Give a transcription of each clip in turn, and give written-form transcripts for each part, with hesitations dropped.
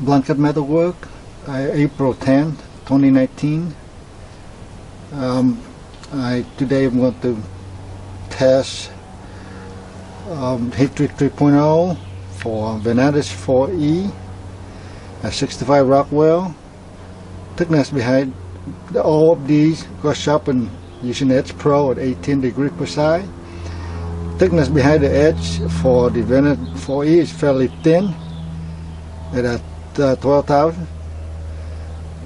Blanket Metalwork, April 10th, 2019. Today I'm going to test heat treat 3.0 for Vanadis 4E at 65 Rockwell. Thickness behind all of these got sharpened using Edge Pro at 18 degrees per side. Thickness behind the edge for the Vanadis 4E is fairly thin at 12,000.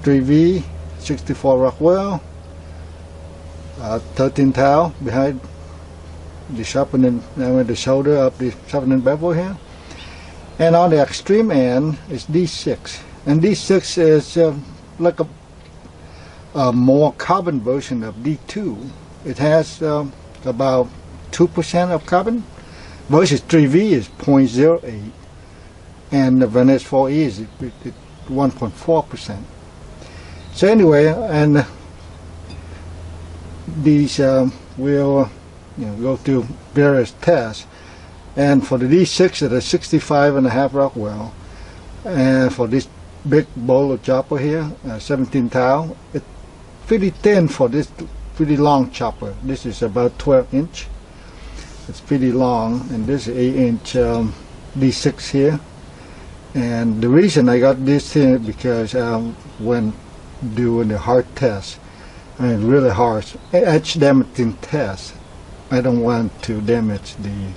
3V 64 Rockwell. 13 thou behind the sharpening, the shoulder of the sharpening bevel here. And on the extreme end is D6, and D6 is like a more carbon version of D2. It has about 2% of carbon versus 3V is 0.08, and the Vanadis 4E is 1.4%. So anyway, and these will go through various tests. And for the D6 at a 65.5 Rockwell, and for this big bowl chopper here, 17 thou, it's pretty thin for this pretty long chopper. This is about 12 inch. It's pretty long, and this is 8 inch D6 here. And the reason I got this here because when doing the hard test, really hard edge damaging test, I don't want to damage the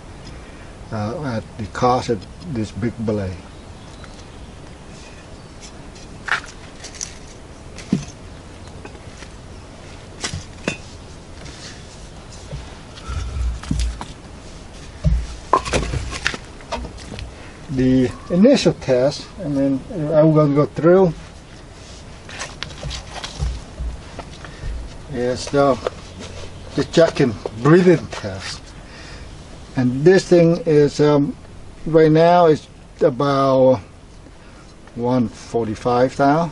at the cost of this big blade. The initial test, I'm going to go through, is the check-in breathing test. And this thing is right now is about 145 thou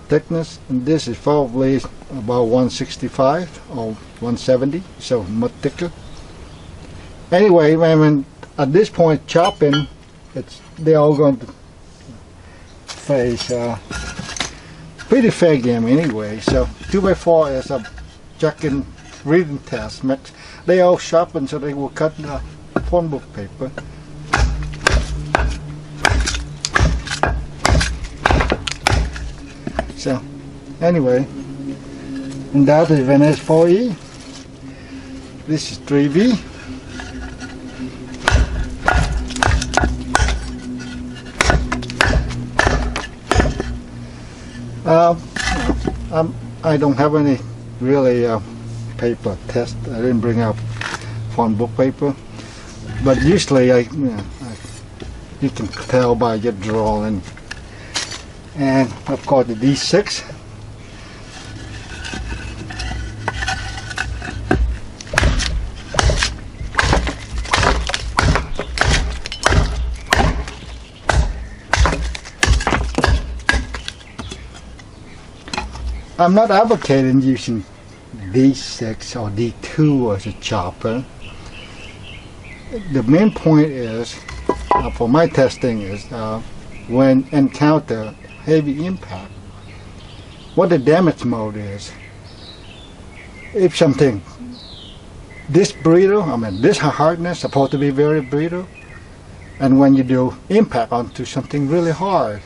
thickness, and this is probably about 165 or 170, so much thicker. Anyway, at this point chopping, they're all going to face pretty fair game anyway. So 2x4 is a check-in reading test. They all sharpen, so they will cut the phone book paper. So anyway, and that is Vanadis 4E. This is 3V. I don't have any really paper test. I didn't bring up phone book paper, but usually you can tell by your drawing. And of course the D6. I'm not advocating using D6 or D2 as a chopper. The main point is, for my testing, is when encounter heavy impact, what the damage mode is. If something this brittle, this hardness supposed to be very brittle, and when you do impact onto something really hard,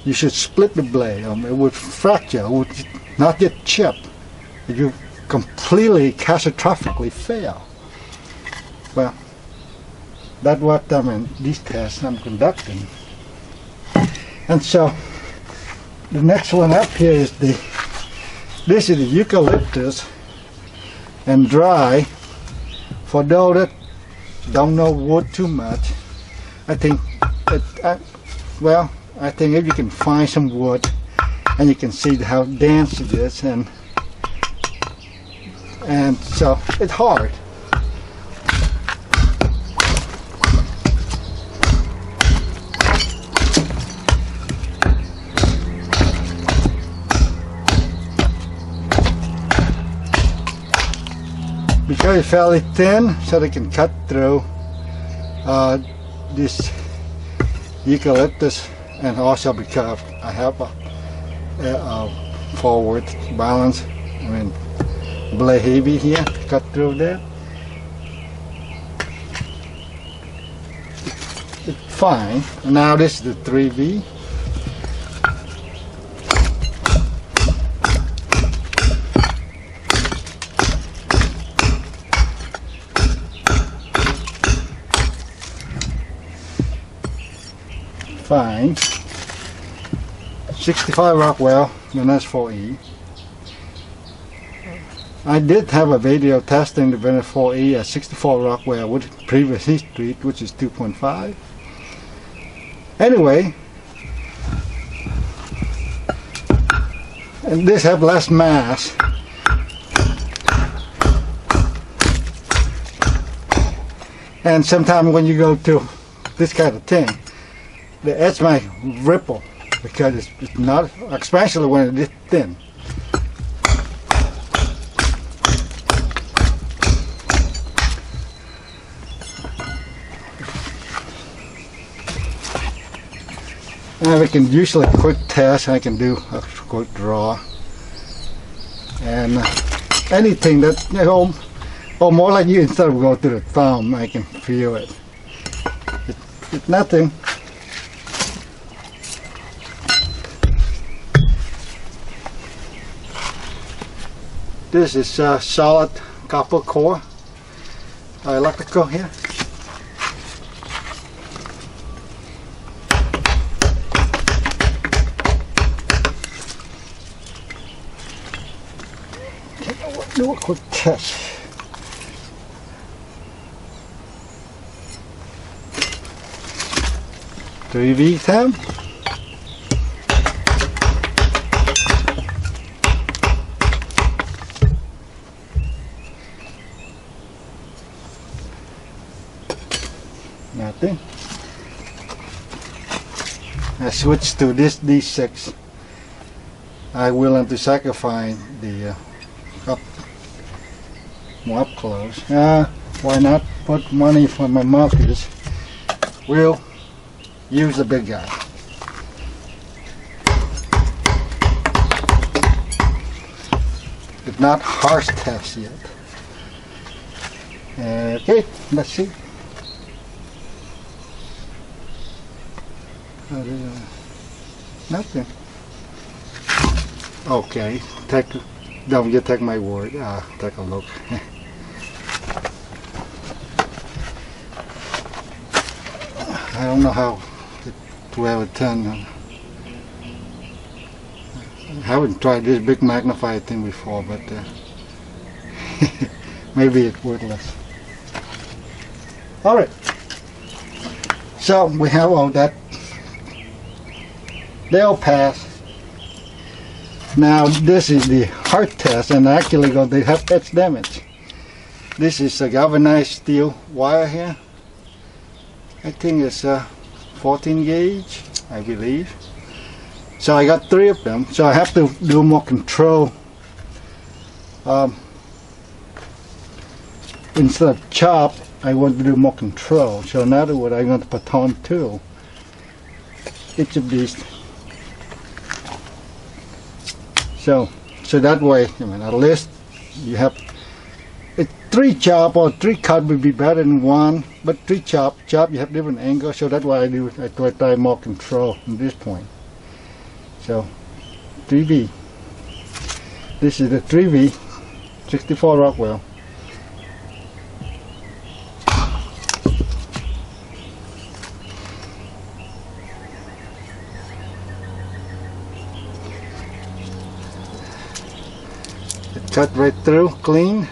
you should split the blade. It would fracture, it would not get chipped. You completely catastrophically fail. Well, that's what these tests I'm conducting. And so the next one up here is this is the eucalyptus and dry. For those that don't know wood too much, I think I think if you can find some wood and you can see how dense it is, and so it's hard. Because it's fairly thin, so they can cut through this eucalyptus and also because I have a forward balance, I mean blade heavy here, cut through there. It's fine. Now this is the 3V. Fine. 65 Rockwell, Vanadis 4E. I did have a video testing the Vanadis 4E at 64 Rockwell with previous history, which is 2.5. Anyway, and this have less mass. And sometimes when you go to this kind of thing, the edge might ripple because it's not, especially when it's thin. And we can usually quick test. I can do a quick draw, and anything that, you know, or more like you, instead of going to the thumb, I can feel it. It's nothing. This is solid copper core, electrical here. Do a quick test. Three V tab. Nothing. I switched to this D6. I'm willing to sacrifice the more up close. Why not put money for my markers? We'll use the big guy. It's not harsh test yet. Okay, let's see. Nothing. Okay, don't you take my word. Take a look. I don't know how to have a 10. I haven't tried this big magnifier thing before, but maybe it's worthless. Alright, so we have all that. They all pass. Now this is the hard test, and actually they have edge damage. This is a galvanized steel wire here. I think it's 14 gauge, I believe. So I got 3 of them, so I have to do more control. Instead of chop, I want to do more control. So in other words, I'm going to put on 2 each of these. So that way, I mean, at least you have 3 chop or 3 cut would be better than 1, but 3 chop you have different angles. So that's why I try more control from this point. So 3V. This is the 3V, 64 Rockwell. It cut right through, clean.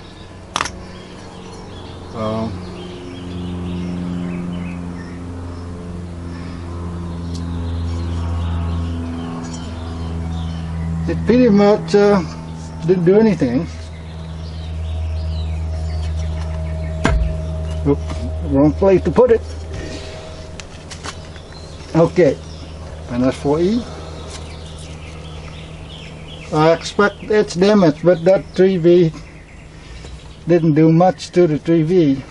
It pretty much didn't do anything. Oops, wrong place to put it. Okay, and that's 4E. I expect it's damaged, but that 3V didn't do much to the 3V.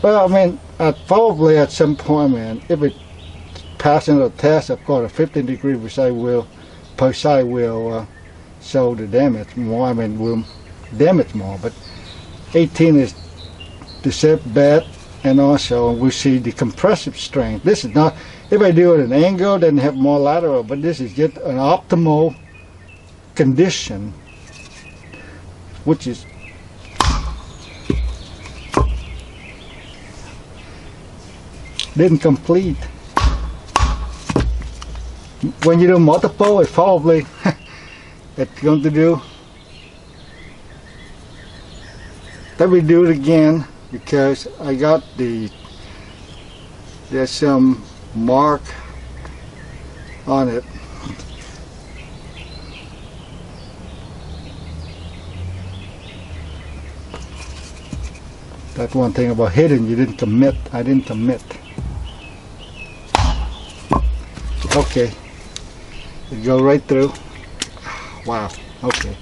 Well, I mean, probably at some point, man, if it passes the test, of course, a 15-degree per side will show the damage more. I mean, will damage more. But 18 is the safe bet, and also we see the compressive strength. This is not, if I do it at an angle, then have more lateral, but this is just an optimal condition, which is didn't complete. When you do multiple, it's probably it's going to do. Let me do it again, because I got there's some mark on it. That's one thing about hitting, you didn't commit. I didn't commit. Okay, it go right through. Wow. Okay.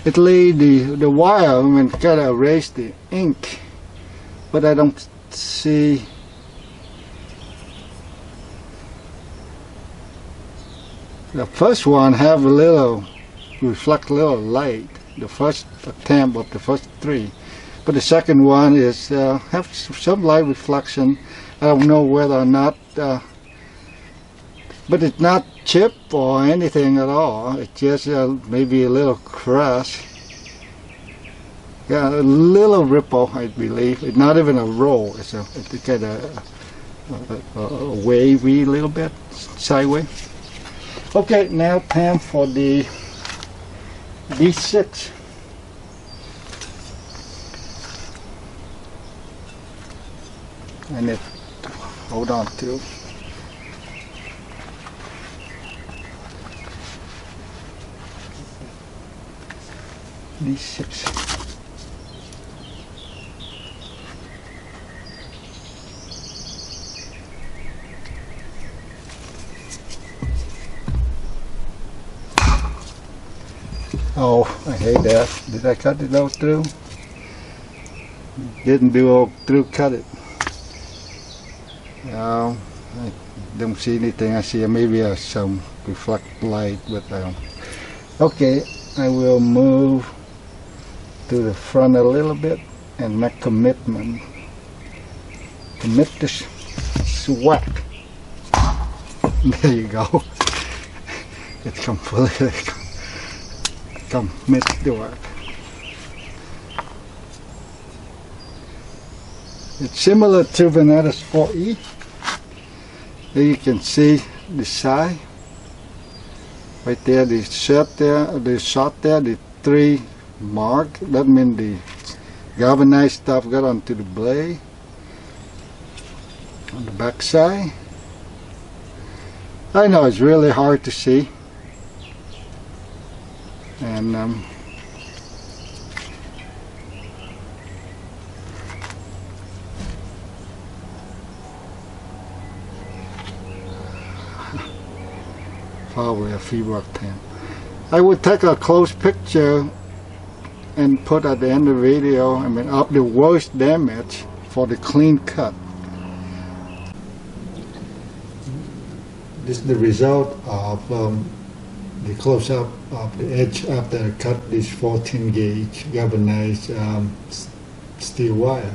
It laid the wire. I mean, gotta erase the ink, but I don't see. The first one have a little reflect a little light. The first attempt of the first three, but the second one is have some light reflection. I don't know whether or not, but it's not chip or anything at all. It's just maybe a little crash. Yeah, a little ripple, I believe. It's not even a roll. It's kind of a wavy little bit sideways. Okay, now time for the D6. I need to hold on to. D6. Oh, I hate that. Did I cut it all through? Didn't do all through, cut it. No, I don't see anything. I see maybe some reflect light, but okay, I will move to the front a little bit and make commitment. Commit this sweat. There you go. It's completely commit the work. It's similar to Vanadis 4E. There you can see the side. Right there, the shot there, the three mark. That means the galvanized stuff got onto the blade. On the back side. I know it's really hard to see. And probably a feedback pen. I would take a close picture and put at the end of the video, I mean, of the worst damage for the clean cut. This is the result of the close-up of the edge after I cut this 14 gauge galvanized steel wire.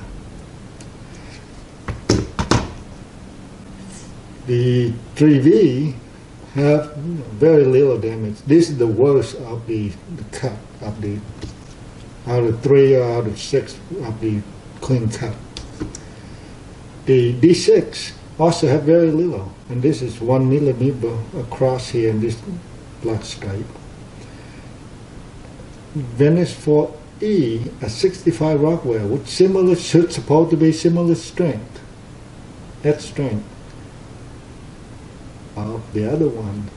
The 3V have very little damage. This is the worst of the cut of the out of 3 or out of 6 of the clean cut. The D6 also have very little, and this is 1 millimeter across here in this black stripe. Vanadis 4E, a 65 Rockwell, which should supposed to be similar strength. That strength of the other one.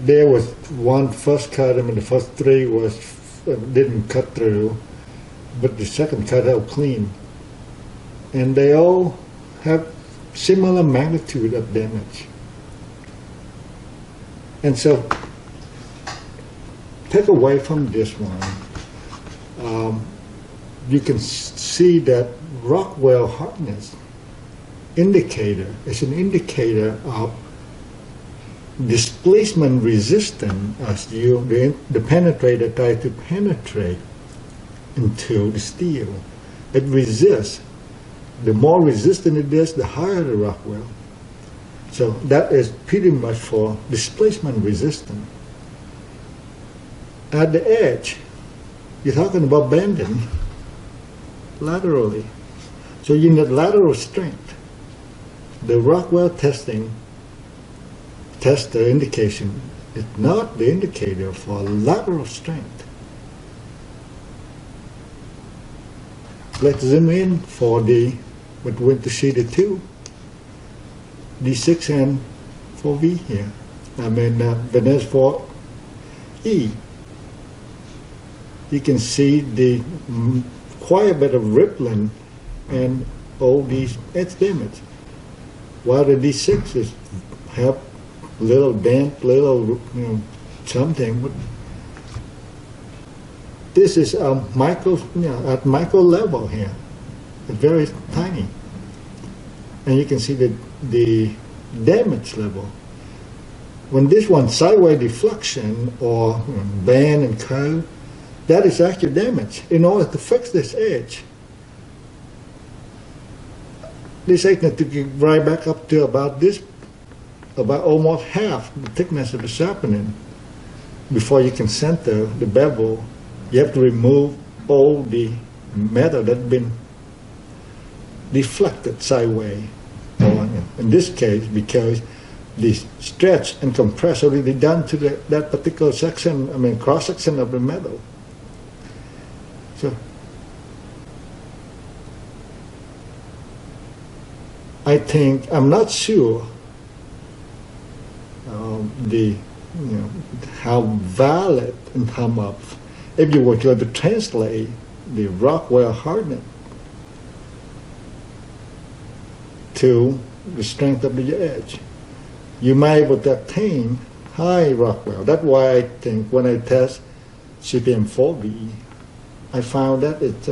There was one first cut. I mean, the first 3 didn't cut through, but the second cut out clean, and they all have similar magnitude of damage. And so, take away from this one, you can see that Rockwell hardness indicator is an indicator of displacement resistance as the penetrator tries to penetrate into the steel. It resists. The more resistant it is, the higher the Rockwell. So that is pretty much for displacement resistance. At the edge, you're talking about bending laterally. So you need lateral strength. The Rockwell tester indication is not the indicator for lateral strength. Let's zoom in for what went to see the two, D6 and 4V here. I mean, Vanadis 4E. You can see quite a bit of rippling and all these edge damage. While the D6s have little dent, little something. But this is micro, at micro level here. It's very tiny, and you can see the damage level. When this one sideways deflection or bend and curve, that is actually damage. In order to fix this edge, this edge needs to get right back up to about almost half the thickness of the sharpening before you can center the bevel. You have to remove all the metal that's been deflected sideways. Or in this case, because the stretch and compress already done to that particular section, I mean cross section of the metal. So I think, I'm not sure how valid and how much, if you were to translate the Rockwell hardness to the strength of the edge, you might be able to attain high Rockwell. That's why I think when I test CPM 4V, I found that it's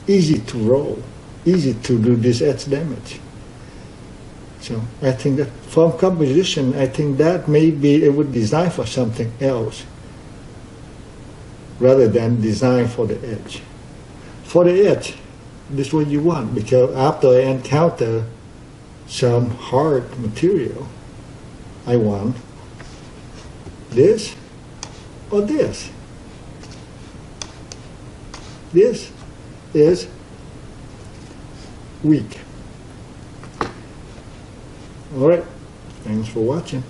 easy to roll, easy to do this edge damage. So I think that from composition, I think that maybe it would design for something else rather than design for the edge. For the edge, this is what you want, because after I encounter some hard material, I want this or this. This is weak. All right, thanks for watching.